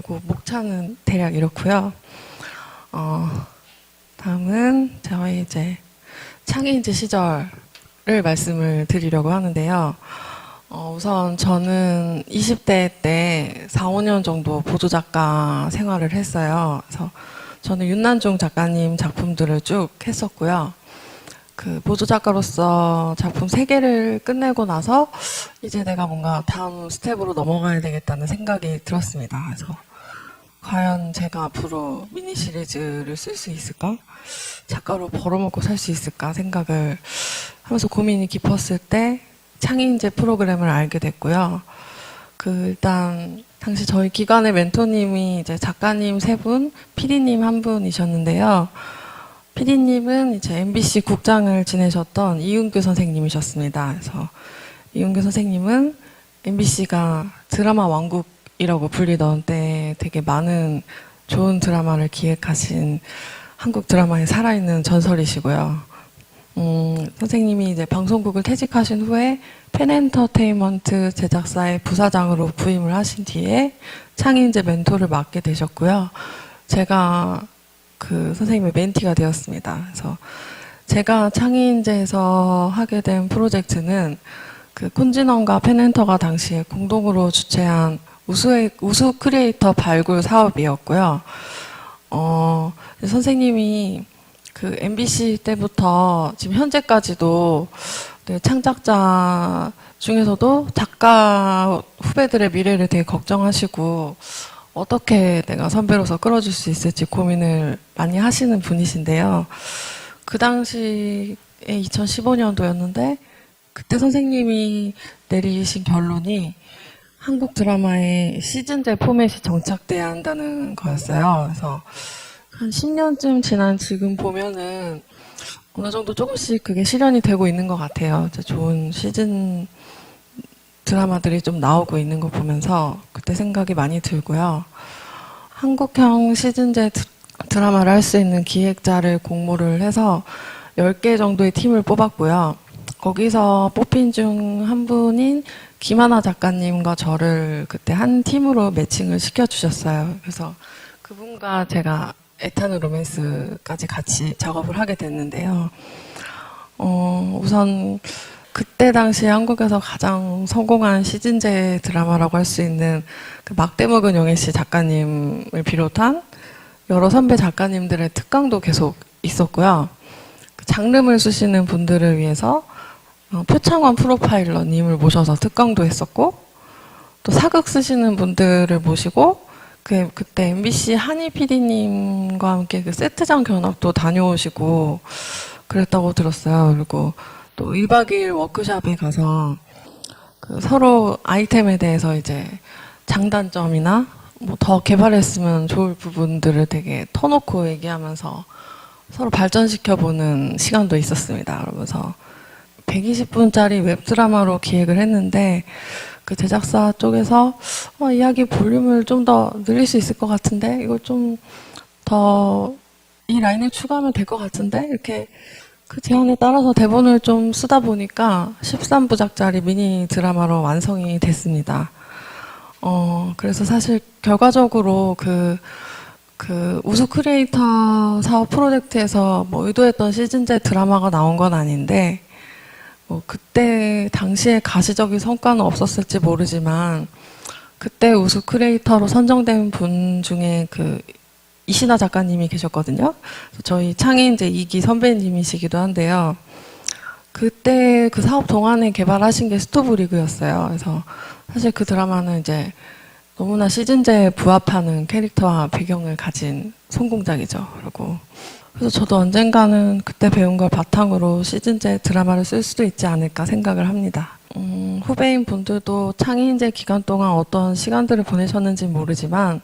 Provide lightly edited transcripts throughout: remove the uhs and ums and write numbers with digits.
그리고 목차는 대략 이렇고요. 다음은 저희 이제 창의인재 시절을 말씀을 드리려고 하는데요. 우선 저는 20대 때 4, 5년 정도 보조작가 생활을 했어요. 그래서 저는 윤난중 작가님 작품들을 쭉 했었고요. 그 보조작가로서 작품 3개를 끝내고 나서 이제 내가 뭔가 다음 스텝으로 넘어가야 되겠다는 생각이 들었습니다. 그래서 과연 제가 앞으로 미니 시리즈를 쓸 수 있을까? 작가로 벌어먹고 살 수 있을까? 생각을 하면서 고민이 깊었을 때 창의인재 프로그램을 알게 됐고요. 일단 당시 저희 기관의 멘토님이 이제 작가님 3분, PD님 1분이셨는데요. PD님은 이제 MBC 국장을 지내셨던 이은규 선생님이셨습니다. 그래서 이은규 선생님은 MBC가 드라마 왕국이라고 불리던 때 되게 많은 좋은 드라마를 기획하신 한국 드라마에 살아있는 전설이시고요. 선생님이 이제 방송국을 퇴직하신 후에 펜엔터테인먼트 제작사의 부사장으로 부임을 하신 뒤에 창의인재 멘토를 맡게 되셨고요. 제가 그 선생님의 멘티가 되었습니다. 그래서 제가 창의인재에서 하게 된 프로젝트는 그 콘진원과 펜엔터가 당시에 공동으로 주최한 우수 크리에이터 발굴 사업이었고요. 선생님이 그 MBC 때부터 지금 현재까지도 창작자 중에서도 작가 후배들의 미래를 되게 걱정하시고 어떻게 내가 선배로서 끌어줄 수 있을지 고민을 많이 하시는 분이신데요. 그 당시에 2015년도였는데 그때 선생님이 내리신 결론이 한국 드라마의 시즌제 포맷이 정착돼야 한다는 거였어요. 그래서 한 10년쯤 지난 지금 보면은 어느 정도 조금씩 그게 실현이 되고 있는 것 같아요. 좋은 시즌 드라마들이 좀 나오고 있는 거 보면서 그때 생각이 많이 들고요. 한국형 시즌제 드라마를 할 수 있는 기획자를 공모를 해서 10개 정도의 팀을 뽑았고요. 거기서 뽑힌 중 한 분인 김하나 작가님과 저를 그때 한 팀으로 매칭을 시켜주셨어요. 그래서 그분과 제가 에탄 로맨스까지 같이 작업을 하게 됐는데요. 우선 그때 당시 한국에서 가장 성공한 시즌제 드라마라고 할 수 있는 그 막대먹은 용혜씨 작가님을 비롯한 여러 선배 작가님들의 특강도 계속 있었고요. 그 장름을 쓰시는 분들을 위해서 표창원 프로파일러님을 모셔서 특강도 했었고, 또 사극 쓰시는 분들을 모시고 그때 MBC 한희 PD님과 함께 그 세트장 견학도 다녀오시고 그랬다고 들었어요. 그리고 또 1박 2일 워크숍에 가서 그 서로 아이템에 대해서 이제 장단점이나 뭐 더 개발했으면 좋을 부분들을 되게 터놓고 얘기하면서 서로 발전시켜보는 시간도 있었습니다. 그러면서 120분짜리 웹드라마로 기획을 했는데 그 제작사 쪽에서 이야기 볼륨을 좀 더 늘릴 수 있을 것 같은데 이걸 좀 더 이 라인을 추가하면 될 것 같은데 이렇게 그 제안에 따라서 대본을 좀 쓰다 보니까 13부작짜리 미니 드라마로 완성이 됐습니다. 그래서 사실 결과적으로 그 우수 크리에이터 사업 프로젝트에서 뭐 의도했던 시즌제 드라마가 나온 건 아닌데 그때 당시에 가시적인 성과는 없었을지 모르지만 그때 우수 크리에이터로 선정된 분 중에 그 이신아 작가님이 계셨거든요. 저희 창의인재 2기 선배님이시기도 한데요. 그때 그 사업 동안에 개발하신 게 스토브리그였어요. 그래서 사실 그 드라마는 이제 너무나 시즌제에 부합하는 캐릭터와 배경을 가진 성공작이죠. 그래서 저도 언젠가는 그때 배운 걸 바탕으로 시즌제 드라마를 쓸 수도 있지 않을까 생각을 합니다. 후배인 분들도 창의인재 기간 동안 어떤 시간들을 보내셨는지 모르지만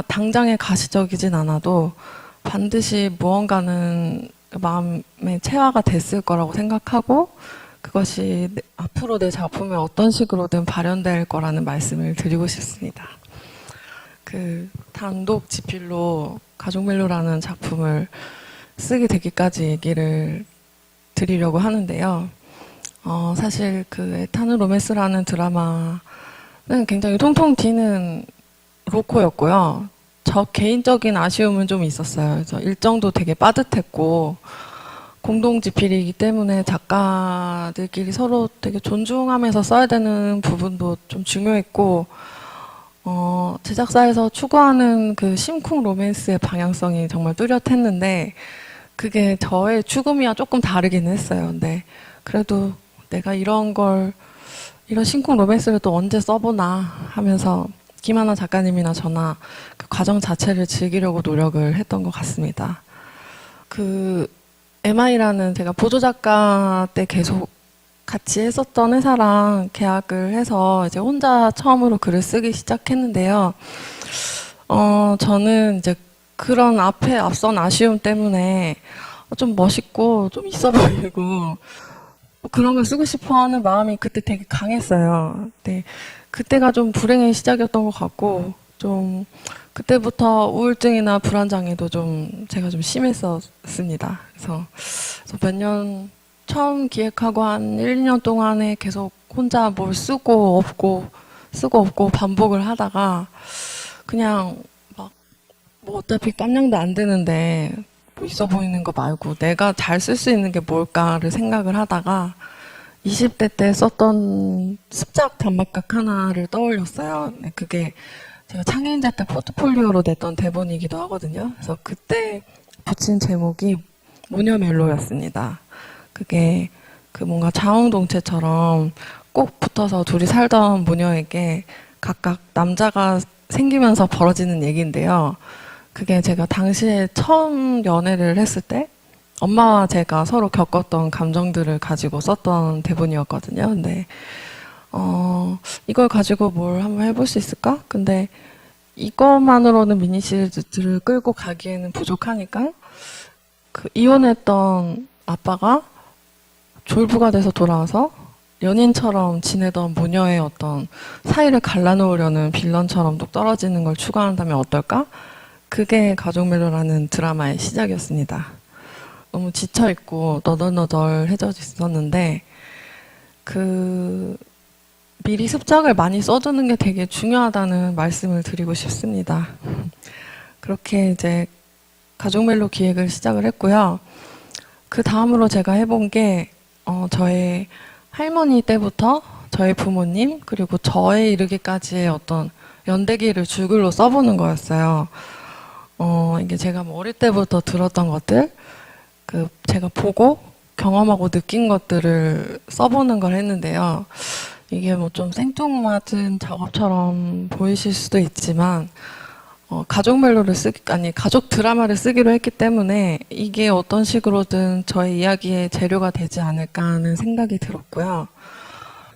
당장에 가시적이진 않아도 반드시 무언가는 마음에 체화가 됐을 거라고 생각하고 그것이 앞으로 내 작품에 어떤 식으로든 발현될 거라는 말씀을 드리고 싶습니다. 그 단독 지필로 가족멜로라는 작품을 쓰게 되기까지 얘기를 드리려고 하는데요. 사실 그 에탄 로맨스라는 드라마는 굉장히 통통 튀는 로코였고요. 저 개인적인 아쉬움은 좀 있었어요. 그래서 일정도 되게 빠듯했고, 공동지필이기 때문에 작가들끼리 서로 되게 존중하면서 써야 되는 부분도 좀 중요했고, 제작사에서 추구하는 그 심쿵 로맨스의 방향성이 정말 뚜렷했는데, 그게 저의 추구미와 조금 다르긴 했어요. 근데 그래도 내가 이런 심쿵 로맨스를 또 언제 써보나 하면서 김하나 작가님이나 저나 그 과정 자체를 즐기려고 노력을 했던 것 같습니다. 그 MI라는 제가 보조작가 때 계속 같이 했었던 회사랑 계약을 해서 이제 혼자 처음으로 글을 쓰기 시작했는데요. 저는 이제 그런 앞선 아쉬움 때문에 좀 멋있고 좀 있어 보이고 그런 걸 쓰고 싶어 하는 마음이 그때 되게 강했어요. 네, 그때가 좀 불행의 시작이었던 것 같고, 좀, 그때부터 우울증이나 불안장애도 좀, 제가 좀 심했었습니다. 그래서 몇 년, 처음 기획하고 한 1, 2년 동안에 계속 혼자 뭘 쓰고 없고 반복을 하다가, 그냥 막, 뭐 어차피 깜냥도 안 드는데, 뭐 있어 보이는 거 말고 내가 잘 쓸 수 있는 게 뭘까를 생각을 하다가 20대 때 썼던 습작 단막극 하나를 떠올렸어요. 네, 그게 제가 창의인재 때 포트폴리오로 냈던 대본이기도 하거든요. 그래서 그때 붙인 제목이 모녀 멜로였습니다. 그게 그 뭔가 자웅동체처럼 꼭 붙어서 둘이 살던 모녀에게 각각 남자가 생기면서 벌어지는 얘기인데요. 그게 제가 당시에 처음 연애를 했을 때 엄마와 제가 서로 겪었던 감정들을 가지고 썼던 대본이었거든요. 근데 이걸 가지고 뭘 한번 해볼 수 있을까? 근데 이것만으로는 미니 시리즈를 끌고 가기에는 부족하니까 그 이혼했던 아빠가 졸부가 돼서 돌아와서 연인처럼 지내던 모녀의 어떤 사이를 갈라놓으려는 빌런처럼 뚝 떨어지는 걸 추구한다면 어떨까? 그게 가족멜로라는 드라마의 시작이었습니다. 너무 지쳐있고 너덜너덜해져 있었는데 그 미리 습작을 많이 써두는 게 되게 중요하다는 말씀을 드리고 싶습니다. 그렇게 이제 가족멜로 기획을 시작을 했고요. 그 다음으로 제가 해본 게 저의 할머니 때부터 저의 부모님 그리고 저에 이르기까지의 어떤 연대기를 줄글로 써보는 거였어요. 이게 제가 뭐 어릴 때부터 들었던 것들, 제가 보고 경험하고 느낀 것들을 써보는 걸 했는데요. 이게 뭐 좀 생뚱맞은 작업처럼 보이실 수도 있지만, 가족 드라마를 쓰기로 했기 때문에 이게 어떤 식으로든 저의 이야기의 재료가 되지 않을까 하는 생각이 들었고요.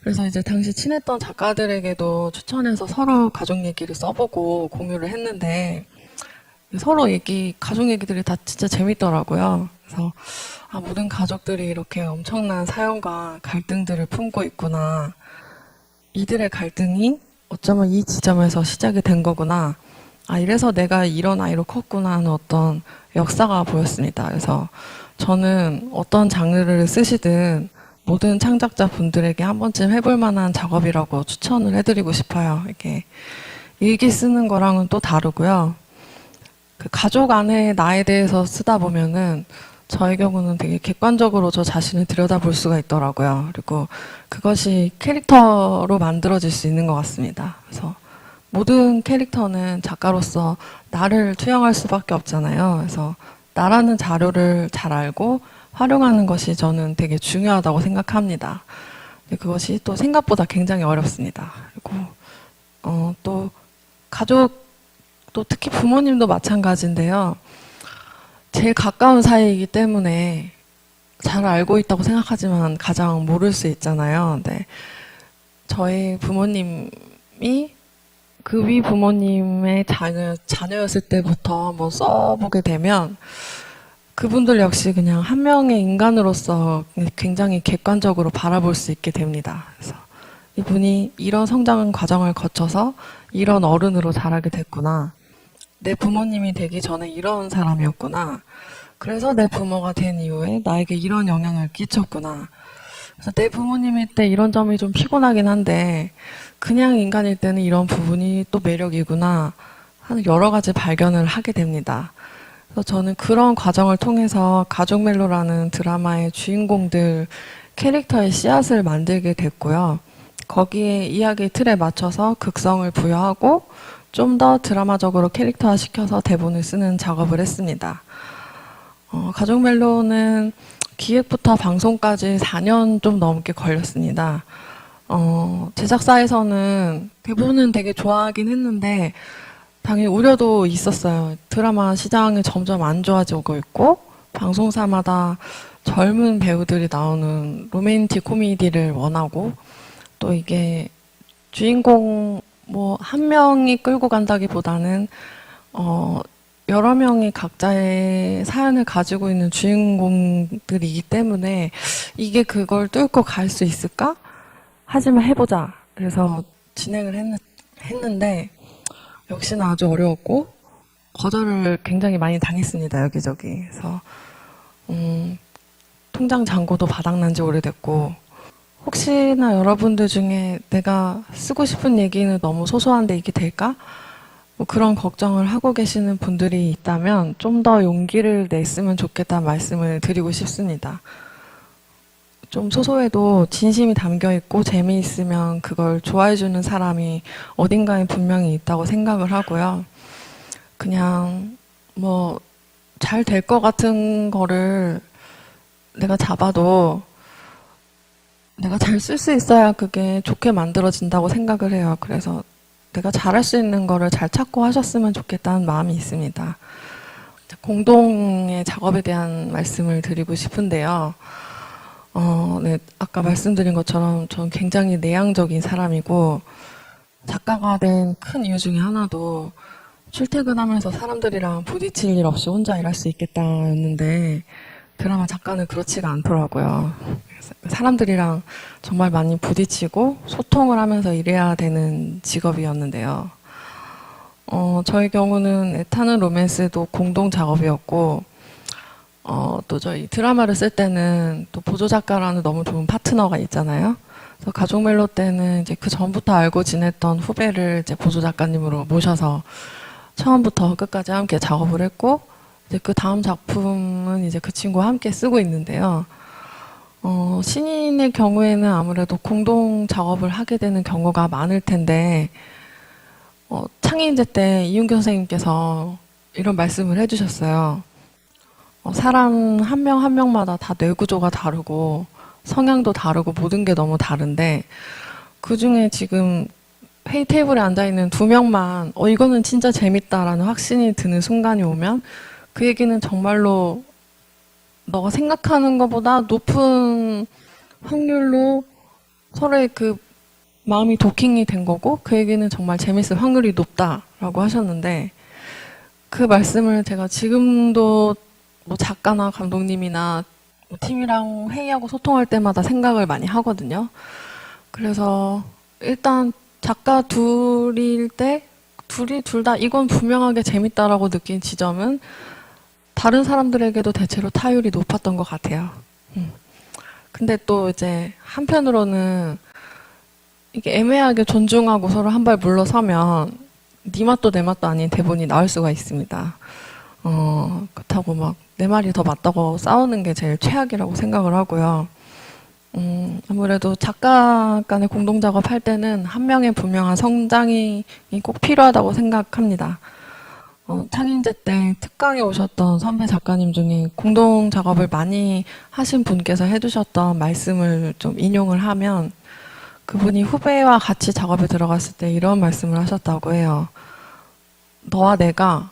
그래서 이제 당시 친했던 작가들에게도 추천해서 서로 가족 얘기를 써보고 공유를 했는데, 가족 얘기들이 다 진짜 재밌더라고요. 그래서, 모든 가족들이 이렇게 엄청난 사연과 갈등들을 품고 있구나. 이들의 갈등이 어쩌면 이 지점에서 시작이 된 거구나. 이래서 내가 이런 아이로 컸구나 하는 어떤 역사가 보였습니다. 그래서 저는 어떤 장르를 쓰시든 모든 창작자 분들에게 한 번쯤 해볼 만한 작업이라고 추천을 해드리고 싶어요. 이게 일기 쓰는 거랑은 또 다르고요. 그 가족 안에 나에 대해서 쓰다 보면은 저의 경우는 되게 객관적으로 저 자신을 들여다볼 수가 있더라고요. 그리고 그것이 캐릭터로 만들어질 수 있는 것 같습니다. 그래서 모든 캐릭터는 작가로서 나를 투영할 수밖에 없잖아요. 그래서 나라는 자료를 잘 알고 활용하는 것이 저는 되게 중요하다고 생각합니다. 근데 그것이 또 생각보다 굉장히 어렵습니다. 그리고 또 가족 또 특히 부모님도 마찬가지인데요. 제일 가까운 사이이기 때문에 잘 알고 있다고 생각하지만 가장 모를 수 있잖아요. 근데 저희 부모님이 그 위 부모님의 자녀였을 때부터 한번 써보게 되면 그분들 역시 그냥 한 명의 인간으로서 굉장히 객관적으로 바라볼 수 있게 됩니다. 그래서 이분이 이런 성장 과정을 거쳐서 이런 어른으로 자라게 됐구나. 내 부모님이 되기 전에 이런 사람이었구나. 그래서 내 부모가 된 이후에 나에게 이런 영향을 끼쳤구나. 그래서 내 부모님일 때 이런 점이 좀 피곤하긴 한데 그냥 인간일 때는 이런 부분이 또 매력이구나 하는 여러 가지 발견을 하게 됩니다. 그래서 저는 그런 과정을 통해서 가족 멜로라는 드라마의 주인공들 캐릭터의 씨앗을 만들게 됐고요. 거기에 이야기 틀에 맞춰서 극성을 부여하고 좀 더 드라마적으로 캐릭터화 시켜서 대본을 쓰는 작업을 했습니다. 가족 멜로는 기획부터 방송까지 4년 좀 넘게 걸렸습니다. 제작사에서는 대본은 되게 좋아하긴 했는데 당연히 우려도 있었어요. 드라마 시장이 점점 안 좋아지고 있고 방송사마다 젊은 배우들이 나오는 로맨틱 코미디를 원하고 또 이게 주인공 뭐 한 명이 끌고 간다기보다는 여러 명이 각자의 사연을 가지고 있는 주인공들이기 때문에 이게 그걸 뚫고 갈 수 있을까? 하지만 해보자. 그래서 진행을 했는데 역시나 아주 어려웠고 거절을 굉장히 많이 당했습니다. 여기저기. 그래서 통장 잔고도 바닥난 지 오래됐고 혹시나 여러분들 중에 내가 쓰고 싶은 얘기는 너무 소소한데 이게 될까? 뭐 그런 걱정을 하고 계시는 분들이 있다면 좀 더 용기를 냈으면 좋겠다는 말씀을 드리고 싶습니다. 좀 소소해도 진심이 담겨 있고 재미있으면 그걸 좋아해주는 사람이 어딘가에 분명히 있다고 생각을 하고요. 그냥 뭐 잘 될 것 같은 거를 내가 잡아도 내가 잘 쓸 수 있어야 그게 좋게 만들어진다고 생각을 해요. 그래서 내가 잘할 수 있는 거를 잘 찾고 하셨으면 좋겠다는 마음이 있습니다. 공동의 작업에 대한 말씀을 드리고 싶은데요. 네, 아까 말씀드린 것처럼 저는 굉장히 내향적인 사람이고 작가가 된 큰 이유 중에 하나도 출퇴근하면서 사람들이랑 부딪힐 일 없이 혼자 일할 수 있겠다였는데 드라마 작가는 그렇지가 않더라고요. 사람들이랑 정말 많이 부딪히고 소통을 하면서 일해야 되는 직업이었는데요. 저희 경우는 애타는 로맨스도 공동 작업이었고, 또 저희 드라마를 쓸 때는 또 보조작가라는 너무 좋은 파트너가 있잖아요. 그래서 가족 멜로 때는 이제 그 전부터 알고 지냈던 후배를 이제 보조작가님으로 모셔서 처음부터 끝까지 함께 작업을 했고, 이제 그 다음 작품은 이제 그 친구와 함께 쓰고 있는데요. 신인의 경우에는 아무래도 공동 작업을 하게 되는 경우가 많을 텐데, 창의인재 때 이윤규 선생님께서 이런 말씀을 해주셨어요. 사람 한 명 한 명마다 다 뇌구조가 다르고, 성향도 다르고, 모든 게 너무 다른데, 그 중에 지금 회의 테이블에 앉아있는 두 명만, 이거는 진짜 재밌다라는 확신이 드는 순간이 오면, 그 얘기는 정말로 너가 생각하는 것보다 높은 확률로 서로의 그 마음이 도킹이 된 거고 그 얘기는 정말 재밌을 확률이 높다라고 하셨는데 그 말씀을 제가 지금도 뭐 작가나 감독님이나 뭐 팀이랑 회의하고 소통할 때마다 생각을 많이 하거든요. 그래서 일단 작가 둘일 때 둘이 둘 다 이건 분명하게 재밌다라고 느낀 지점은 다른 사람들에게도 대체로 타율이 높았던 것 같아요. 근데 또 이제 한편으로는 이게 애매하게 존중하고 서로 한 발 물러서면 네 맛도 내 맛도 아닌 대본이 나올 수가 있습니다. 그렇다고 막 내 말이 더 맞다고 싸우는 게 제일 최악이라고 생각을 하고요. 아무래도 작가 간의 공동 작업할 때는 한 명의 분명한 성장이 꼭 필요하다고 생각합니다. 창인제 때 특강에 오셨던 선배 작가님 중에 공동 작업을 많이 하신 분께서 해주셨던 말씀을 좀 인용을 하면 그분이 후배와 같이 작업에 들어갔을 때 이런 말씀을 하셨다고 해요. 너와 내가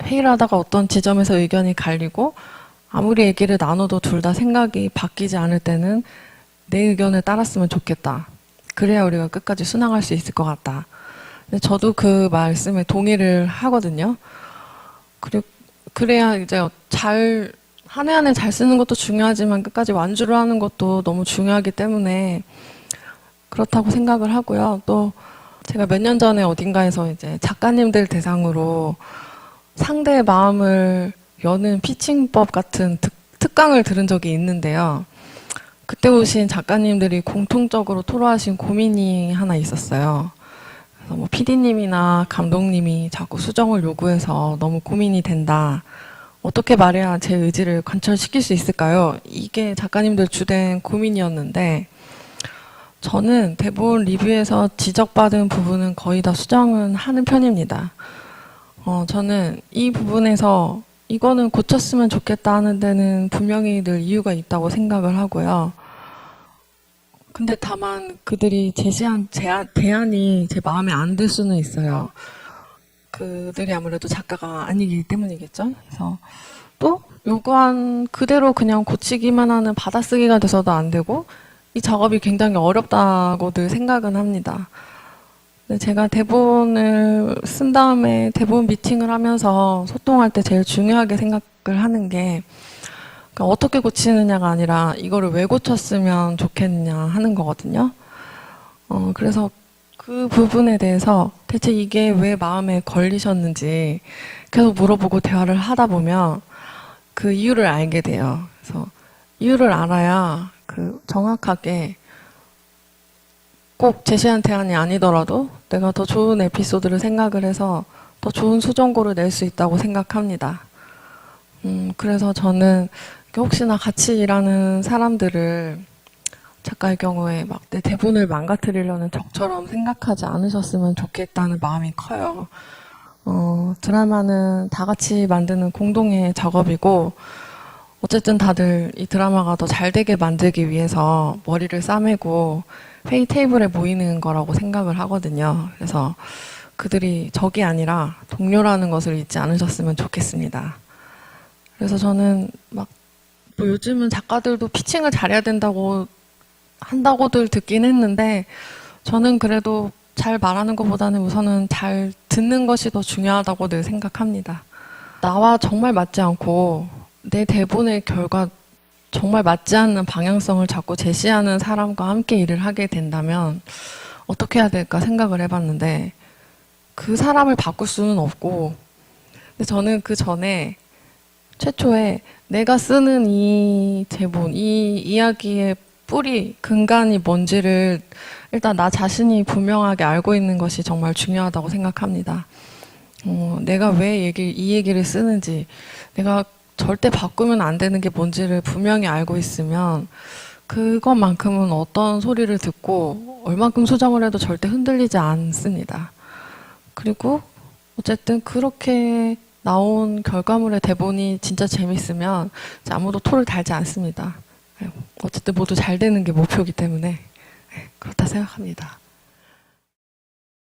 회의를 하다가 어떤 지점에서 의견이 갈리고 아무리 얘기를 나눠도 둘 다 생각이 바뀌지 않을 때는 내 의견을 따랐으면 좋겠다. 그래야 우리가 끝까지 순항할 수 있을 것 같다. 근데 저도 그 말씀에 동의를 하거든요. 그래야 이제 한 해 한 해 잘 쓰는 것도 중요하지만 끝까지 완주를 하는 것도 너무 중요하기 때문에 그렇다고 생각을 하고요. 또 제가 몇 년 전에 어딘가에서 이제 작가님들 대상으로 상대의 마음을 여는 피칭법 같은 특강을 들은 적이 있는데요. 그때 오신 작가님들이 공통적으로 토로하신 고민이 하나 있었어요. 그래서 뭐 PD님이나 감독님이 자꾸 수정을 요구해서 너무 고민이 된다. 어떻게 말해야 제 의지를 관철시킬 수 있을까요? 이게 작가님들 주된 고민이었는데 저는 대본 리뷰에서 지적받은 부분은 거의 다 수정은 하는 편입니다. 저는 이 부분에서 이거는 고쳤으면 좋겠다 하는 데는 분명히 늘 이유가 있다고 생각을 하고요. 근데 다만 그들이 제시한 대안이 제 마음에 안 들 수는 있어요. 그들이 아무래도 작가가 아니기 때문이겠죠. 그래서 또 요구한 그대로 그냥 고치기만 하는 받아쓰기가 돼서도 안 되고 이 작업이 굉장히 어렵다고들 생각은 합니다. 근데 제가 대본을 쓴 다음에 대본 미팅을 하면서 소통할 때 제일 중요하게 생각을 하는 게 그러니까 어떻게 고치느냐가 아니라 이거를 왜 고쳤으면 좋겠냐 하는 거거든요. 그래서 그 부분에 대해서 대체 이게 왜 마음에 걸리셨는지 계속 물어보고 대화를 하다 보면 그 이유를 알게 돼요. 그래서 이유를 알아야 그 정확하게 꼭 제시한 대안이 아니더라도 내가 더 좋은 에피소드를 생각을 해서 더 좋은 수정고를 낼 수 있다고 생각합니다. 그래서 저는 혹시나 같이 일하는 사람들을 작가의 경우에 막 내 대본을 망가뜨리려는 적처럼 생각하지 않으셨으면 좋겠다는 마음이 커요. 드라마는 다 같이 만드는 공동의 작업이고, 어쨌든 다들 이 드라마가 더 잘 되게 만들기 위해서 머리를 싸매고 회의 테이블에 모이는 거라고 생각을 하거든요. 그래서 그들이 적이 아니라 동료라는 것을 잊지 않으셨으면 좋겠습니다. 그래서 저는 막, 뭐 요즘은 작가들도 피칭을 잘해야 한다고들 듣긴 했는데, 저는 그래도 잘 말하는 것보다는 우선은 잘 듣는 것이 더 중요하다고 늘 생각합니다. 나와 정말 맞지 않고 내 대본의 결과 정말 맞지 않는 방향성을 자꾸 제시하는 사람과 함께 일을 하게 된다면 어떻게 해야 될까 생각을 해봤는데 그 사람을 바꿀 수는 없고, 근데 저는 그 전에 최초에 내가 쓰는 이 대본, 이 이야기의 뿌리, 근간이 뭔지를 일단 나 자신이 분명하게 알고 있는 것이 정말 중요하다고 생각합니다. 내가 왜 이 얘기를 쓰는지, 내가 절대 바꾸면 안 되는 게 뭔지를 분명히 알고 있으면 그것만큼은 어떤 소리를 듣고 얼만큼 수정을 해도 절대 흔들리지 않습니다. 그리고 어쨌든 그렇게 나온 결과물의 대본이 진짜 재밌으면 아무도 토를 달지 않습니다. 어쨌든 모두 잘 되는 게 목표이기 때문에 그렇다 생각합니다.